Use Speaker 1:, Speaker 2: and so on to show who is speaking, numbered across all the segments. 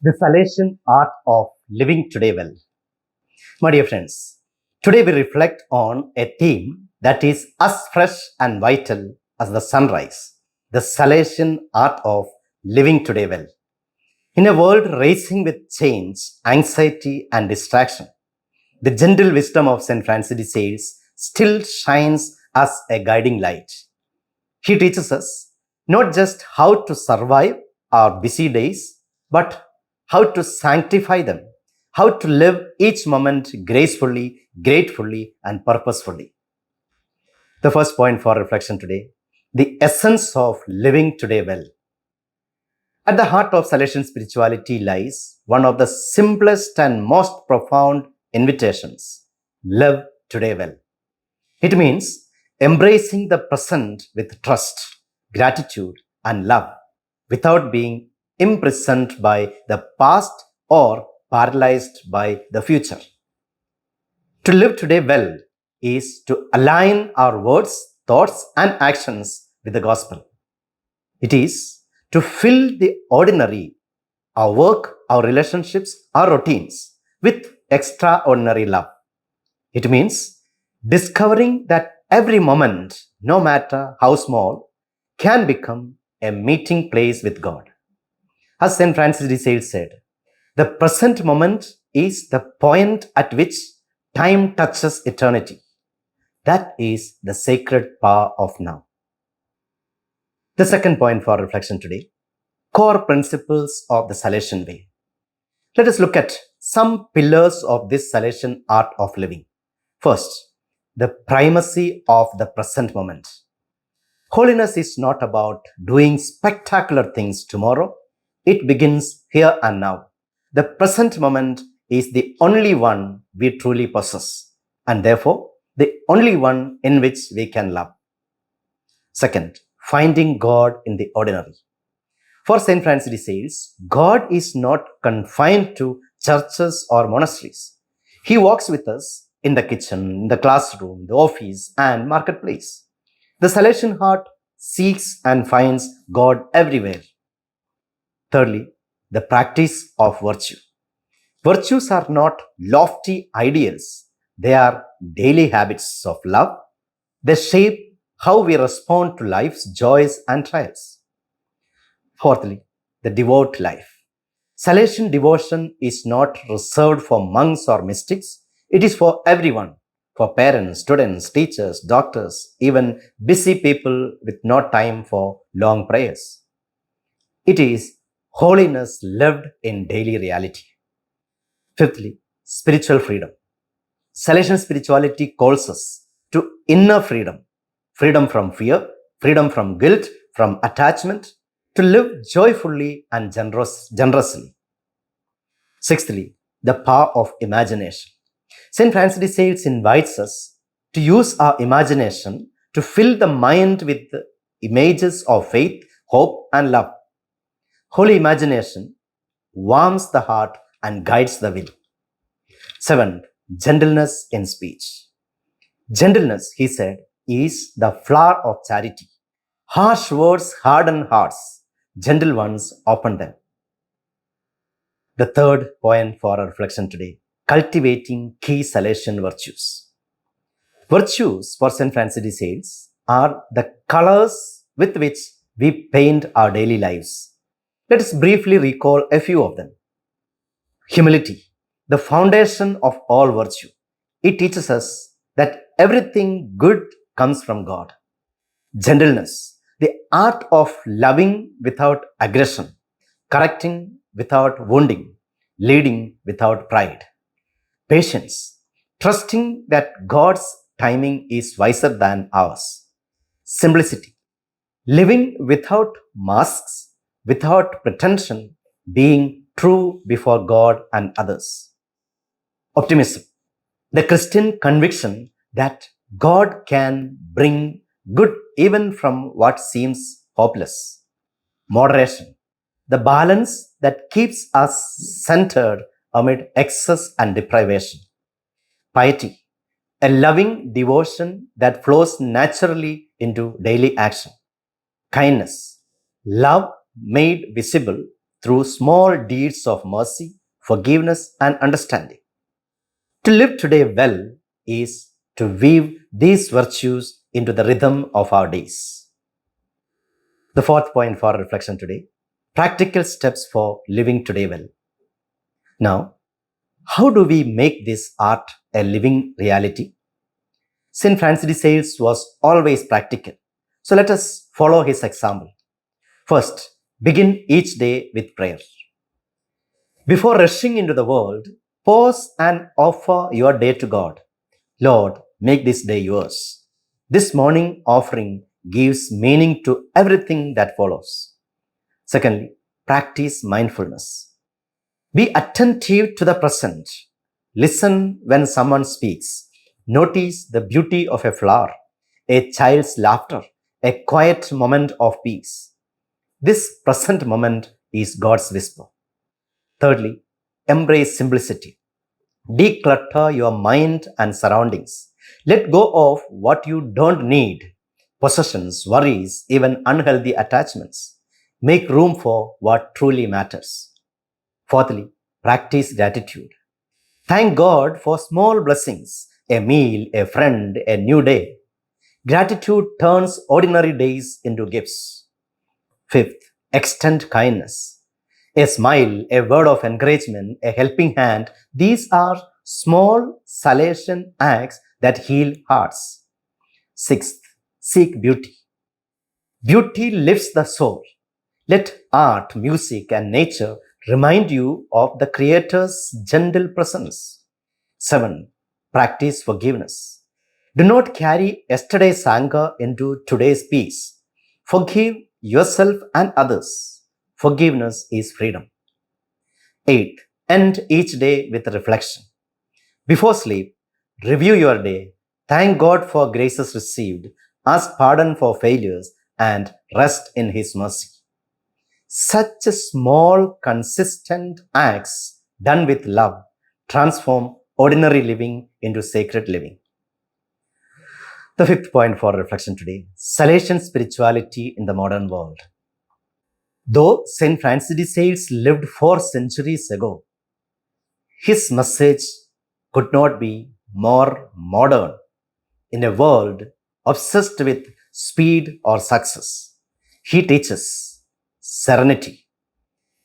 Speaker 1: The Salesian art of living today well. My dear friends, today we reflect on a theme that is as fresh and vital as the sunrise, the Salesian art of living today well. In a world racing with change, anxiety, and distraction, the gentle wisdom of St. Francis de Sales still shines as a guiding light. He teaches us not just how to survive our busy days, but how to sanctify them, how to live each moment gracefully, gratefully, and purposefully. The first point for reflection today, the essence of living today well. At the heart of Salesian spirituality lies one of the simplest and most profound invitations: live today well. It means embracing the present with trust, gratitude, and love without being imprisoned by the past or paralyzed by the future. To live today well is to align our words, thoughts, and actions with the gospel. It is to fill the ordinary, our work, our relationships, our routines, with extraordinary love. It means discovering that every moment, no matter how small, can become a meeting place with God. As St. Francis de Sales said, the present moment is the point at which time touches eternity. That is the sacred power of now. The second point for reflection today, core principles of the Salesian way. Let us look at some pillars of this Salesian art of living. First, the primacy of the present moment. Holiness is not about doing spectacular things tomorrow. It begins here and now. The present moment is the only one we truly possess, and therefore the only one in which we can love. Second, finding God in the ordinary. For St. Francis de Sales, God is not confined to churches or monasteries. He walks with us in the kitchen, in the classroom, the office, and marketplace. The Salesian heart seeks and finds God everywhere. Thirdly, the practice of virtue. Virtues are not lofty ideals, they are daily habits of love. They shape how we respond to life's joys and trials. Fourthly, the devout life. Salesian devotion is not reserved for monks or mystics. It is for everyone, for parents, students, teachers, doctors, even busy people with no time for long prayers. It is holiness lived in daily reality. Fifthly, spiritual freedom. Salesian spirituality calls us to inner freedom, freedom from fear, freedom from guilt, from attachment, to live joyfully and generously. Sixthly, the power of imagination. St. Francis de Sales invites us to use our imagination to fill the mind with images of faith, hope, and love. Holy imagination warms the heart and guides the will. Seventh, gentleness in speech. Gentleness, he said, is the flower of charity. Harsh words harden hearts, gentle ones open them. The third point for our reflection today, cultivating key Salesian virtues. Virtues for St. Francis de Sales are the colors with which we paint our daily lives. Let us briefly recall a few of them. Humility, the foundation of all virtue. It teaches us that everything good comes from God. Gentleness, the art of loving without aggression, correcting without wounding, leading without pride. Patience, trusting that God's timing is wiser than ours. Simplicity, living without masks, without pretension, being true before God and others. Optimism, the Christian conviction that God can bring good even from what seems hopeless. Moderation, the balance that keeps us centered amid excess and deprivation. Piety, a loving devotion that flows naturally into daily action. Kindness, love made visible through small deeds of mercy, forgiveness, and understanding. To live today well is to weave these virtues into the rhythm of our days. The fourth point for reflection today: practical steps for living today well. Now, how do we make this art a living reality? St. Francis de Sales was always practical. So let us follow his example. First, begin each day with prayer. Before rushing into the world, pause and offer your day to God. Lord, make this day yours. This morning offering gives meaning to everything that follows. Secondly, practice mindfulness. Be attentive to the present. Listen when someone speaks. Notice the beauty of a flower, a child's laughter, a quiet moment of peace. This present moment is God's whisper. Thirdly, embrace simplicity. Declutter your mind and surroundings. Let go of what you don't need: possessions, worries, even unhealthy attachments. Make room for what truly matters. Fourthly, practice gratitude. Thank God for small blessings: a meal, a friend, a new day. Gratitude turns ordinary days into gifts. Fifth, extend kindness. A smile, a word of encouragement, a helping hand, these are small Salesian acts that heal hearts. Sixth, seek beauty. Beauty lifts the soul. Let art, music, and nature remind you of the Creator's gentle presence. 7. Practice forgiveness. Do not carry yesterday's anger into today's peace. Forgive yourself and others. Forgiveness is freedom. 8. End each day with reflection. Before sleep, review your day. Thank God for graces received. Ask pardon for failures and rest in His mercy. Such small, consistent acts done with love transform ordinary living into sacred living. The fifth point for reflection today: Salesian spirituality in the modern world. Though St. Francis de Sales lived 4 centuries ago, his message could not be more modern in a world obsessed with speed or success. He teaches serenity.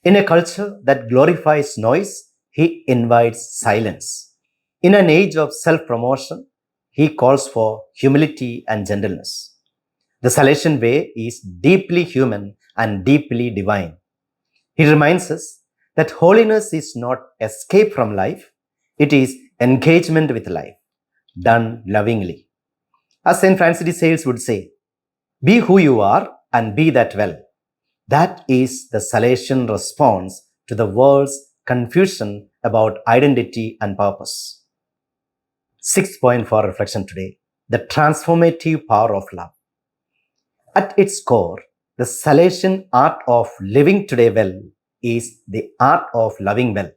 Speaker 1: In a culture that glorifies noise, he invites silence. In an age of self-promotion, he calls for humility and gentleness. The Salesian way is deeply human and deeply divine. He reminds us that holiness is not escape from life, it is engagement with life, done lovingly. As St. Francis de Sales would say, be who you are and be that well. That is the Salesian response to the world's confusion about identity and purpose. Sixth point for reflection today: the transformative power of love. At its core, the Salesian art of living today well is the art of loving well.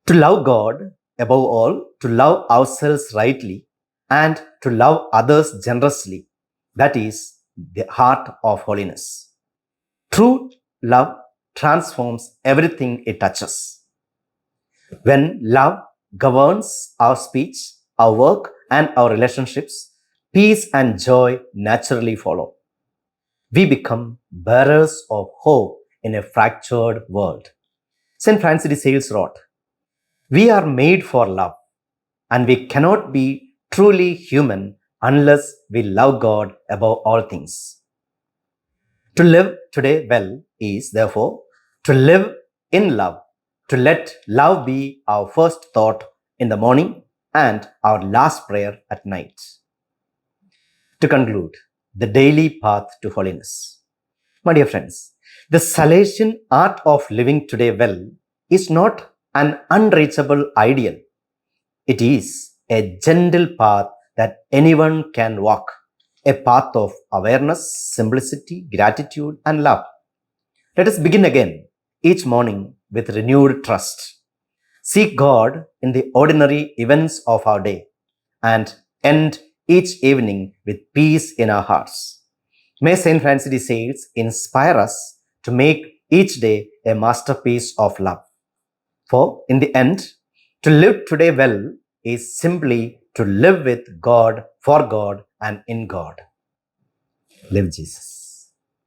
Speaker 1: To love God, above all, to love ourselves rightly, and to love others generously, that is the heart of holiness. True love transforms everything it touches. When love governs our speech, our work, and our relationships, peace and joy naturally follow. We become bearers of hope in a fractured world. St. Francis de Sales wrote, "We are made for love, and we cannot be truly human unless we love God above all things." To live today well is, therefore, to live in love, to let love be our first thought in the morning and our last prayer at night. To conclude, the daily path to holiness. My dear friends, the Salesian art of living today well is not an unreachable ideal. It is a gentle path that anyone can walk, a path of awareness, simplicity, gratitude, and love. Let us begin again each morning with renewed trust. Seek God in the ordinary events of our day and end each evening with peace in our hearts. May St. Francis de Sales inspire us to make each day a masterpiece of love. For in the end, to live today well is simply to live with God, for God, and in God. Live Jesus.